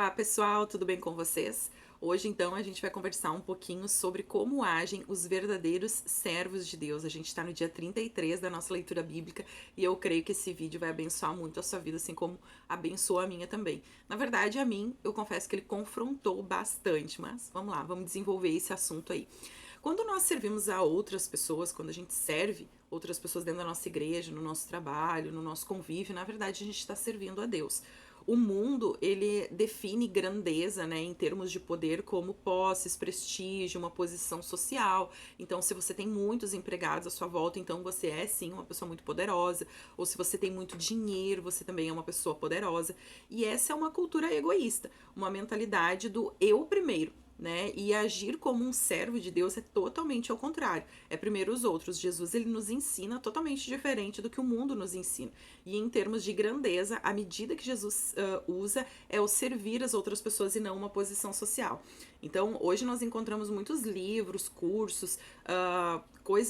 Olá pessoal, tudo bem com vocês? Hoje então a gente vai conversar um pouquinho sobre como agem os verdadeiros servos de Deus. A gente está no dia 33 da nossa leitura bíblica e eu creio que esse vídeo vai abençoar muito a sua vida, assim como abençoou a minha também. Na verdade, a mim, eu confesso que ele confrontou bastante, mas vamos lá, vamos desenvolver esse assunto aí. Quando nós servimos a outras pessoas, quando a gente serve outras pessoas dentro da nossa igreja, no nosso trabalho, no nosso convívio, na verdade a gente está servindo a Deus. O mundo, ele define grandeza, né, em termos de poder como posses, prestígio, uma posição social. Então, se você tem muitos empregados à sua volta, então você é sim uma pessoa muito poderosa. Ou se você tem muito dinheiro, você também é uma pessoa poderosa. E essa é uma cultura egoísta, uma mentalidade do eu primeiro. Né? E agir como um servo de Deus é totalmente ao contrário. É primeiro os outros. Jesus, ele nos ensina totalmente diferente do que o mundo nos ensina. E em termos de grandeza, a medida que Jesus usa é o servir as outras pessoas e não uma posição social. Então, hoje nós encontramos muitos livros, cursos,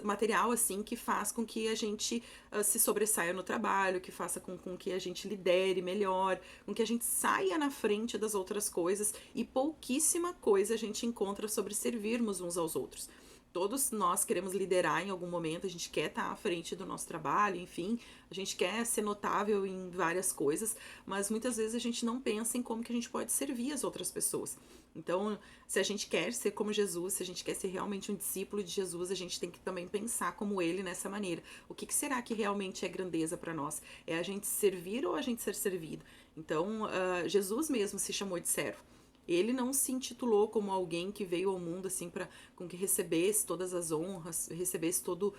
material assim que faz com que a gente se sobressaia no trabalho, que faça com que a gente lidere melhor, com que a gente saia na frente das outras coisas, e pouquíssima coisa a gente encontra sobre servirmos uns aos outros. Todos nós queremos liderar em algum momento, a gente quer estar à frente do nosso trabalho, enfim, a gente quer ser notável em várias coisas, mas muitas vezes a gente não pensa em como que a gente pode servir as outras pessoas. Então, se a gente quer ser como Jesus, se a gente quer ser realmente um discípulo de Jesus, a gente tem que também pensar como ele nessa maneira. O que será que realmente é grandeza para nós? É a gente servir ou a gente ser servido? Então, Jesus mesmo se chamou de servo. Ele não se intitulou como alguém que veio ao mundo assim para com que recebesse todas as honras, recebesse todo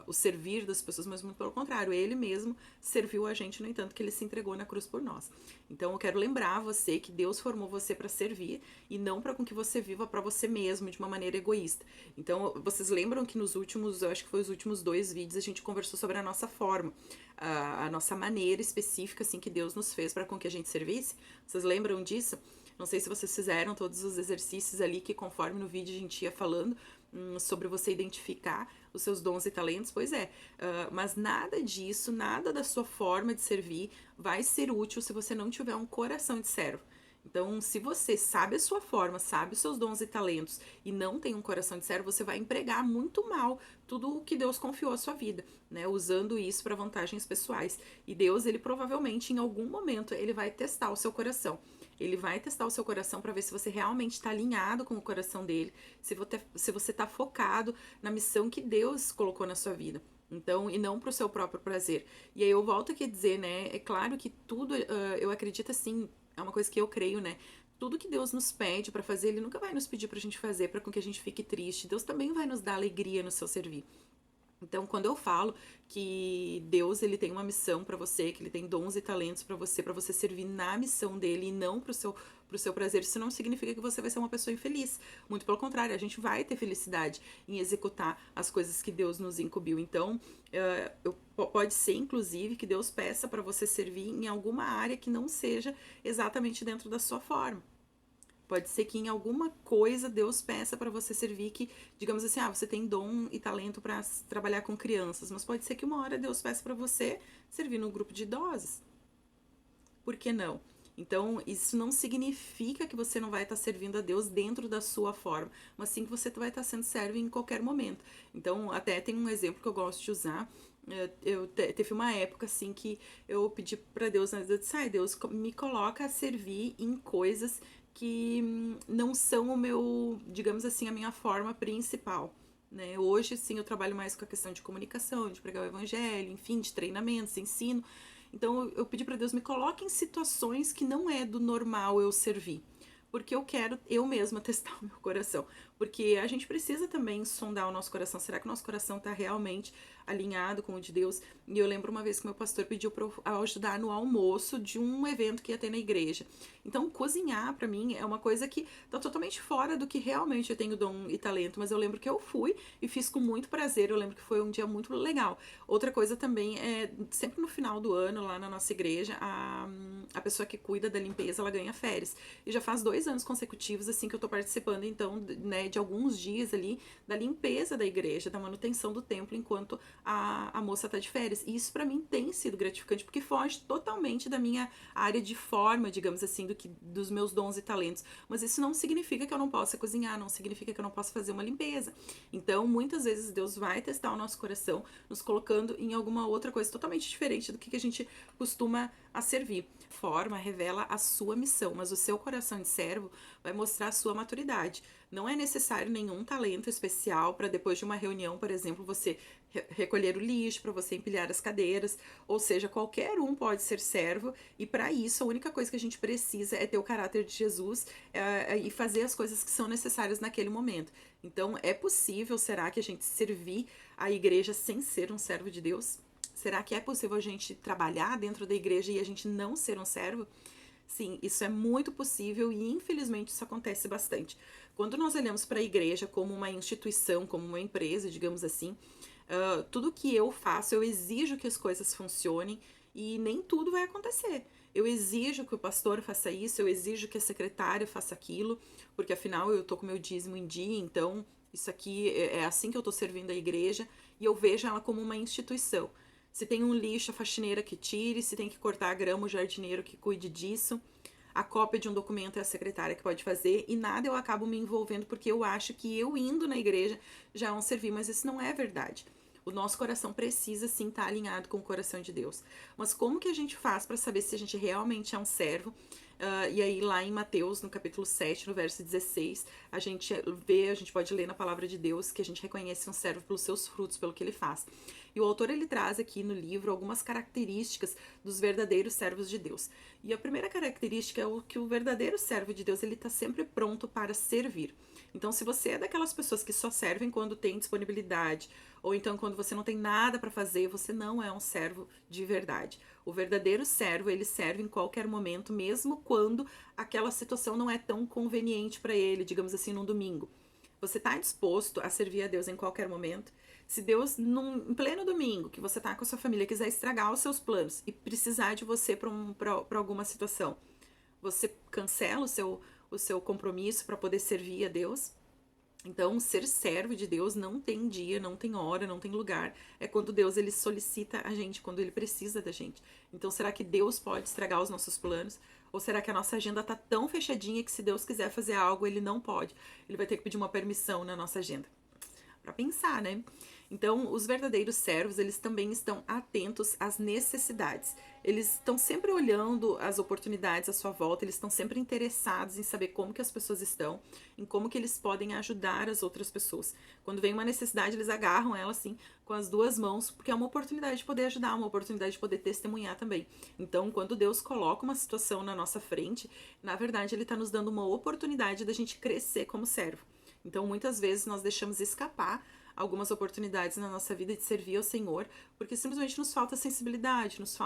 o servir das pessoas, mas muito pelo contrário, ele mesmo serviu a gente, no entanto, que ele se entregou na cruz por nós. Então eu quero lembrar você que Deus formou você para servir e não para com que você viva para você mesmo de uma maneira egoísta. Então vocês lembram que nos últimos, eu acho que foi os últimos 2 vídeos, a gente conversou sobre a nossa forma, a nossa maneira específica assim que Deus nos fez para com que a gente servisse. Vocês lembram disso? Não sei se vocês fizeram todos os exercícios ali que conforme no vídeo a gente ia falando sobre você identificar os seus dons e talentos, pois é, mas nada disso, nada da sua forma de servir vai ser útil se você não tiver um coração de servo. Então, se você sabe a sua forma, sabe os seus dons e talentos e não tem um coração de servo, você vai empregar muito mal tudo o que Deus confiou à sua vida, né? Usando isso para vantagens pessoais. E Deus, ele provavelmente em algum momento, ele vai testar o seu coração. Ele vai testar o seu coração para ver se você realmente está alinhado com o coração dele, se você está focado na missão que Deus colocou na sua vida. Então, e não para o seu próprio prazer. E aí eu volto aqui a dizer, né? É claro que tudo, eu acredito assim, é uma coisa que eu creio, né? Tudo que Deus nos pede para fazer, Ele nunca vai nos pedir pra gente fazer para com que a gente fique triste. Deus também vai nos dar alegria no seu servir. Então, quando eu falo que Deus ele tem uma missão para você, que ele tem dons e talentos para você servir na missão dele e não pro seu prazer, isso não significa que você vai ser uma pessoa infeliz. Muito pelo contrário, a gente vai ter felicidade em executar as coisas que Deus nos incumbiu. Então, pode ser inclusive que Deus peça para você servir em alguma área que não seja exatamente dentro da sua forma. Pode ser que em alguma coisa Deus peça para você servir que, digamos assim, você tem dom e talento para trabalhar com crianças, mas pode ser que uma hora Deus peça para você servir no grupo de idosos. Por que não? Então, isso não significa que você não vai estar servindo a Deus dentro da sua forma, mas sim que você vai estar sendo servo em qualquer momento. Então, até tem um exemplo que eu gosto de usar. Teve uma época assim que eu pedi para Deus, eu disse, Deus, me coloca a servir em coisas que não são o meu, digamos assim, a minha forma principal. Né? Hoje, sim, eu trabalho mais com a questão de comunicação, de pregar o evangelho, enfim, de treinamentos, ensino. Então, eu pedi para Deus, me coloque em situações que não é do normal eu servir. Porque eu quero eu mesma testar o meu coração. Porque a gente precisa também sondar o nosso coração. Será que o nosso coração está realmente alinhado com o de Deus? E eu lembro uma vez que meu pastor pediu para eu ajudar no almoço de um evento que ia ter na igreja. Então, cozinhar para mim é uma coisa que tá totalmente fora do que realmente eu tenho dom e talento. Mas eu lembro que eu fui e fiz com muito prazer. Eu lembro que foi um dia muito legal. Outra coisa também é, sempre no final do ano, lá na nossa igreja, a pessoa que cuida da limpeza, ela ganha férias. E já faz 2 anos consecutivos, assim, que eu tô participando, então, né, né, de alguns dias ali, da limpeza da igreja, da manutenção do templo, enquanto a moça tá de férias. E isso para mim tem sido gratificante, porque foge totalmente da minha área de forma, digamos assim, dos meus dons e talentos. Mas isso não significa que eu não possa cozinhar, não significa que eu não possa fazer uma limpeza. Então, muitas vezes Deus vai testar o nosso coração, nos colocando em alguma outra coisa totalmente diferente do que a gente costuma a servir. Forma revela a sua missão, mas o seu coração de servo vai mostrar a sua maturidade. Não é necessário nenhum talento especial para depois de uma reunião, por exemplo, você recolher o lixo, para você empilhar as cadeiras, ou seja, qualquer um pode ser servo, e para isso a única coisa que a gente precisa é ter o caráter de Jesus e fazer as coisas que são necessárias naquele momento. Então, é possível, será que a gente servir a igreja sem ser um servo de Deus? Será que é possível a gente trabalhar dentro da igreja e a gente não ser um servo? Sim, isso é muito possível e infelizmente isso acontece bastante. Quando nós olhamos para a igreja como uma instituição, como uma empresa, digamos assim, tudo que eu faço, eu exijo que as coisas funcionem e nem tudo vai acontecer. Eu exijo que o pastor faça isso, eu exijo que a secretária faça aquilo, porque afinal eu tô com meu dízimo em dia, então isso aqui é assim que eu tô servindo a igreja e eu vejo ela como uma instituição. Se tem um lixo, a faxineira que tire, se tem que cortar a grama, o jardineiro que cuide disso. A cópia de um documento é a secretária que pode fazer e nada eu acabo me envolvendo porque eu acho que eu indo na igreja já é um servir, mas isso não é verdade. O nosso coração precisa sim estar alinhado com o coração de Deus. Mas como que a gente faz para saber se a gente realmente é um servo? E aí lá em Mateus, no capítulo 7, no verso 16, a gente pode ler na palavra de Deus que a gente reconhece um servo pelos seus frutos, pelo que ele faz. E o autor ele traz aqui no livro algumas características dos verdadeiros servos de Deus. E a primeira característica é que o verdadeiro servo de Deus ele está sempre pronto para servir. Então, se você é daquelas pessoas que só servem quando tem disponibilidade, ou então quando você não tem nada para fazer, você não é um servo de verdade. O verdadeiro servo, ele serve em qualquer momento, mesmo quando aquela situação não é tão conveniente para ele, digamos assim, num domingo. Você está disposto a servir a Deus em qualquer momento? Se Deus, em pleno domingo, que você está com a sua família, quiser estragar os seus planos e precisar de você para alguma situação, você cancela o seu compromisso para poder servir a Deus? Então, ser servo de Deus não tem dia, não tem hora, não tem lugar. É quando Deus ele solicita a gente, quando ele precisa da gente. Então, será que Deus pode estragar os nossos planos? Ou será que a nossa agenda tá tão fechadinha que se Deus quiser fazer algo, ele não pode? Ele vai ter que pedir uma permissão na nossa agenda. Para pensar, né? Então, os verdadeiros servos, eles também estão atentos às necessidades. Eles estão sempre olhando as oportunidades à sua volta, eles estão sempre interessados em saber como que as pessoas estão, em como que eles podem ajudar as outras pessoas. Quando vem uma necessidade, eles agarram ela assim com as duas mãos, porque é uma oportunidade de poder ajudar, uma oportunidade de poder testemunhar também. Então, quando Deus coloca uma situação na nossa frente, na verdade, ele está nos dando uma oportunidade da gente crescer como servo. Então, muitas vezes nós deixamos escapar algumas oportunidades na nossa vida de servir ao Senhor, porque simplesmente nos falta sensibilidade, nos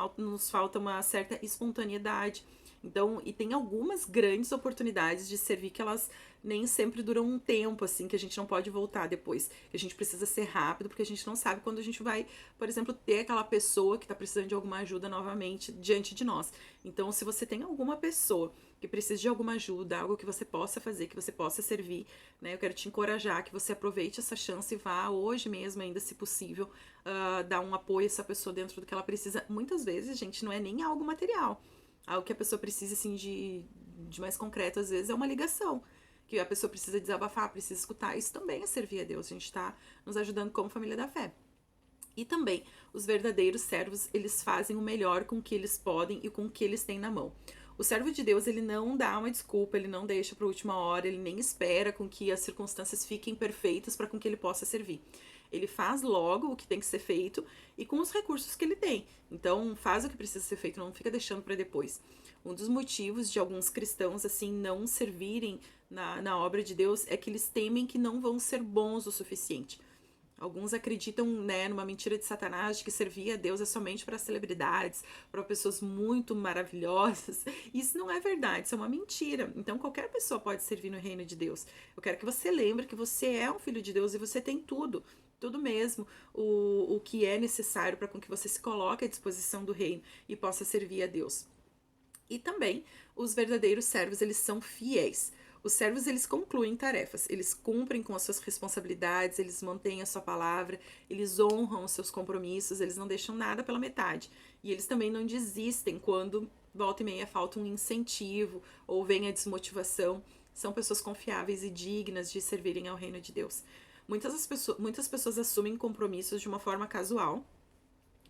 falta uma certa espontaneidade. Então, e tem algumas grandes oportunidades de servir que elas nem sempre duram um tempo, assim, que a gente não pode voltar depois. Que a gente precisa ser rápido, porque a gente não sabe quando a gente vai, por exemplo, ter aquela pessoa que está precisando de alguma ajuda novamente diante de nós. Então, se você tem alguma pessoa que precisa de alguma ajuda, algo que você possa fazer, que você possa servir, né? Eu quero te encorajar que você aproveite essa chance e vá hoje mesmo, ainda se possível, dar um apoio a essa pessoa dentro do que ela precisa. Muitas vezes, gente, não é nem algo material. Algo que a pessoa precisa, assim, de mais concreto, às vezes, é uma ligação. Que a pessoa precisa desabafar, precisa escutar. Isso também é servir a Deus. A gente está nos ajudando como família da fé. E também, os verdadeiros servos, eles fazem o melhor com o que eles podem e com o que eles têm na mão. O servo de Deus, ele não dá uma desculpa, ele não deixa para a última hora, ele nem espera com que as circunstâncias fiquem perfeitas para com que ele possa servir. Ele faz logo o que tem que ser feito e com os recursos que ele tem. Então, faz o que precisa ser feito, não fica deixando para depois. Um dos motivos de alguns cristãos, assim, não servirem na obra de Deus é que eles temem que não vão ser bons o suficiente. Alguns acreditam, né, numa mentira de Satanás de que servir a Deus é somente para celebridades, para pessoas muito maravilhosas. Isso não é verdade, isso é uma mentira. Então qualquer pessoa pode servir no reino de Deus. Eu quero que você lembre que você é um filho de Deus e você tem tudo. Tudo mesmo, o que é necessário para com que você se coloque à disposição do reino e possa servir a Deus. E também, os verdadeiros servos, eles são fiéis. Os servos, eles concluem tarefas, eles cumprem com as suas responsabilidades, eles mantêm a sua palavra, eles honram os seus compromissos, eles não deixam nada pela metade. E eles também não desistem quando volta e meia falta um incentivo ou vem a desmotivação. São pessoas confiáveis e dignas de servirem ao reino de Deus. Muitas pessoas assumem compromissos de uma forma casual,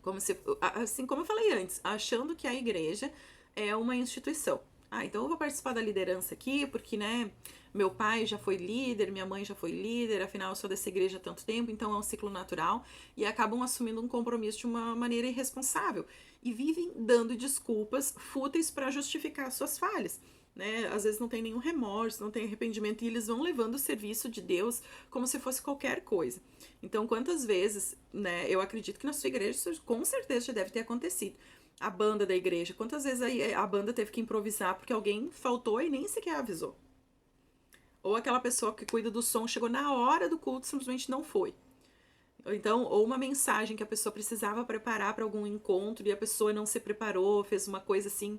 como se, assim como eu falei antes, achando que a igreja é uma instituição. Então eu vou participar da liderança aqui, porque, né, meu pai já foi líder, minha mãe já foi líder, afinal eu sou dessa igreja há tanto tempo, então é um ciclo natural, e acabam assumindo um compromisso de uma maneira irresponsável, e vivem dando desculpas fúteis para justificar suas falhas. Né? Às vezes não tem nenhum remorso, não tem arrependimento, e eles vão levando o serviço de Deus como se fosse qualquer coisa. Então, quantas vezes, né, eu acredito que na sua igreja isso com certeza já deve ter acontecido. A banda da igreja, quantas vezes a banda teve que improvisar porque alguém faltou e nem sequer avisou? Ou aquela pessoa que cuida do som chegou na hora do culto e simplesmente não foi. Então, ou uma mensagem que a pessoa precisava preparar para algum encontro e a pessoa não se preparou, fez uma coisa assim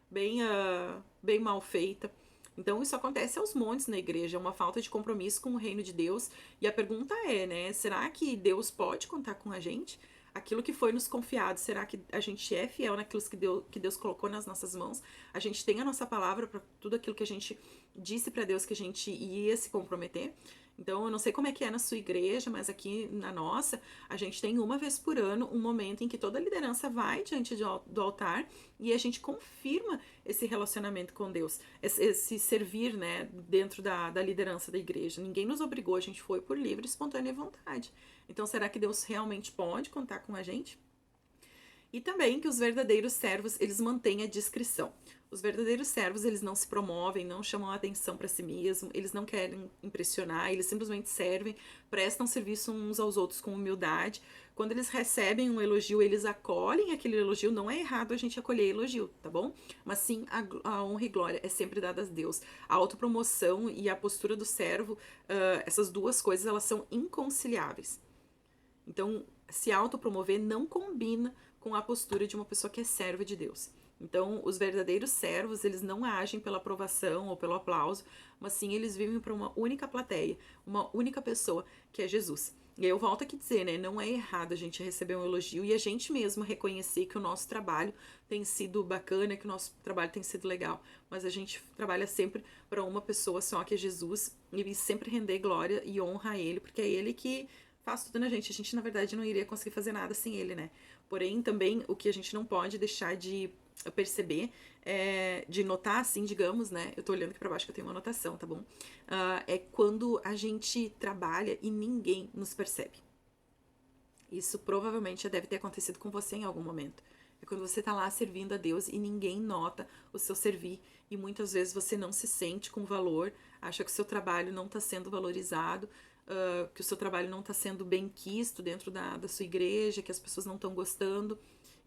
bem mal feita. Então, isso acontece aos montes na igreja, é uma falta de compromisso com o reino de Deus. E a pergunta é, né, será que Deus pode contar com a gente? Aquilo que foi nos confiado, será que a gente é fiel naquilo que Deus colocou nas nossas mãos? A gente tem a nossa palavra para tudo aquilo que a gente disse para Deus que a gente ia se comprometer? Então, eu não sei como é que é na sua igreja, mas aqui na nossa, a gente tem uma vez por ano um momento em que toda a liderança vai diante do altar e a gente confirma esse relacionamento com Deus, esse servir, né, dentro da liderança da igreja. Ninguém nos obrigou, a gente foi por livre e espontânea vontade. Então, será que Deus realmente pode contar com a gente? E também que os verdadeiros servos, eles mantêm a discrição. Os verdadeiros servos, eles não se promovem, não chamam a atenção para si mesmo, eles não querem impressionar, eles simplesmente servem, prestam serviço uns aos outros com humildade. Quando eles recebem um elogio, eles acolhem aquele elogio. Não é errado a gente acolher elogio, tá bom? Mas sim, a honra e glória é sempre dada a Deus. A autopromoção e a postura do servo, essas duas coisas, elas são inconciliáveis. Então, se autopromover não combina com a postura de uma pessoa que é serva de Deus. Então, os verdadeiros servos, eles não agem pela aprovação ou pelo aplauso, mas sim eles vivem para uma única plateia, uma única pessoa, que é Jesus. E aí eu volto aqui a dizer, né, não é errado a gente receber um elogio e a gente mesmo reconhecer que o nosso trabalho tem sido bacana, que o nosso trabalho tem sido legal, mas a gente trabalha sempre para uma pessoa só, que é Jesus, e sempre render glória e honra a Ele, porque é Ele que faz tudo na gente. A gente, na verdade, não iria conseguir fazer nada sem Ele, né? Porém, também, o que a gente não pode deixar de perceber, de notar, assim, digamos, né? Eu tô olhando aqui pra baixo que eu tenho uma anotação, tá bom? É quando a gente trabalha e ninguém nos percebe. Isso provavelmente já deve ter acontecido com você em algum momento. É quando você tá lá servindo a Deus e ninguém nota o seu servir. E muitas vezes você não se sente com valor, acha que o seu trabalho não tá sendo valorizado, que o seu trabalho não está sendo bem quisto dentro da sua igreja, que as pessoas não estão gostando.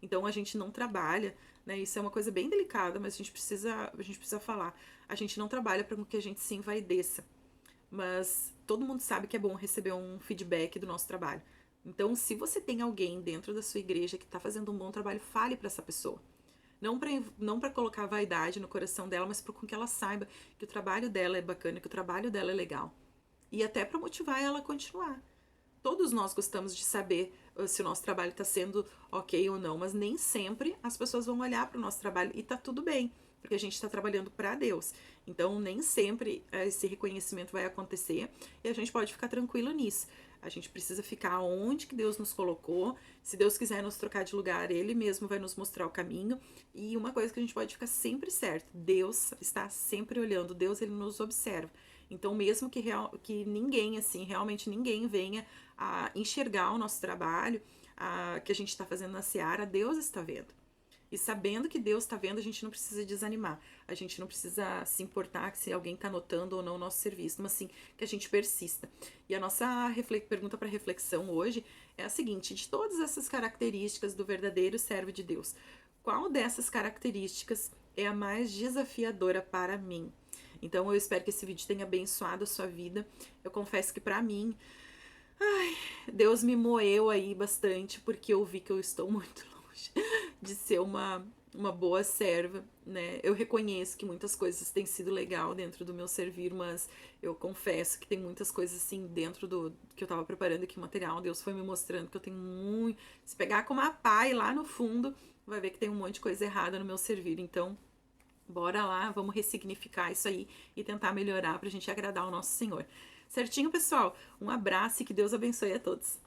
Então a gente não trabalha, né? Isso é uma coisa bem delicada, mas a gente precisa falar. A gente não trabalha para que a gente se envaideça. Mas todo mundo sabe que é bom receber um feedback do nosso trabalho. Então, se você tem alguém dentro da sua igreja que está fazendo um bom trabalho, fale para essa pessoa. Não para colocar vaidade no coração dela, mas para que ela saiba que o trabalho dela é bacana, que o trabalho dela é legal. E até para motivar ela a continuar. Todos nós gostamos de saber se o nosso trabalho está sendo ok ou não, mas nem sempre as pessoas vão olhar para o nosso trabalho e tá tudo bem, porque a gente está trabalhando para Deus. Então, nem sempre esse reconhecimento vai acontecer e a gente pode ficar tranquilo nisso. A gente precisa ficar onde que Deus nos colocou. Se Deus quiser nos trocar de lugar, Ele mesmo vai nos mostrar o caminho. E uma coisa que a gente pode ficar sempre certo, Deus está sempre olhando, Deus Ele nos observa. Então, mesmo que ninguém, assim, realmente ninguém venha a enxergar o nosso trabalho, que a gente está fazendo na seara, Deus está vendo. E sabendo que Deus está vendo, a gente não precisa desanimar. A gente não precisa se importar se alguém está notando ou não o nosso serviço, mas sim que a gente persista. E a nossa pergunta para reflexão hoje é a seguinte: de todas essas características do verdadeiro servo de Deus, qual dessas características é a mais desafiadora para mim? Então eu espero que esse vídeo tenha abençoado a sua vida. Eu confesso que para mim, Deus me moeu aí bastante, porque eu vi que eu estou muito longe. longe de ser uma boa serva, né? Eu reconheço que muitas coisas têm sido legal dentro do meu servir, mas eu confesso que tem muitas coisas assim dentro do que eu tava preparando aqui o material. Deus foi me mostrando que eu tenho muito. Se pegar com uma pá e lá no fundo, vai ver que tem um monte de coisa errada no meu servir. Então, bora lá, vamos ressignificar isso aí e tentar melhorar pra gente agradar o nosso Senhor. Certinho, pessoal? Um abraço e que Deus abençoe a todos.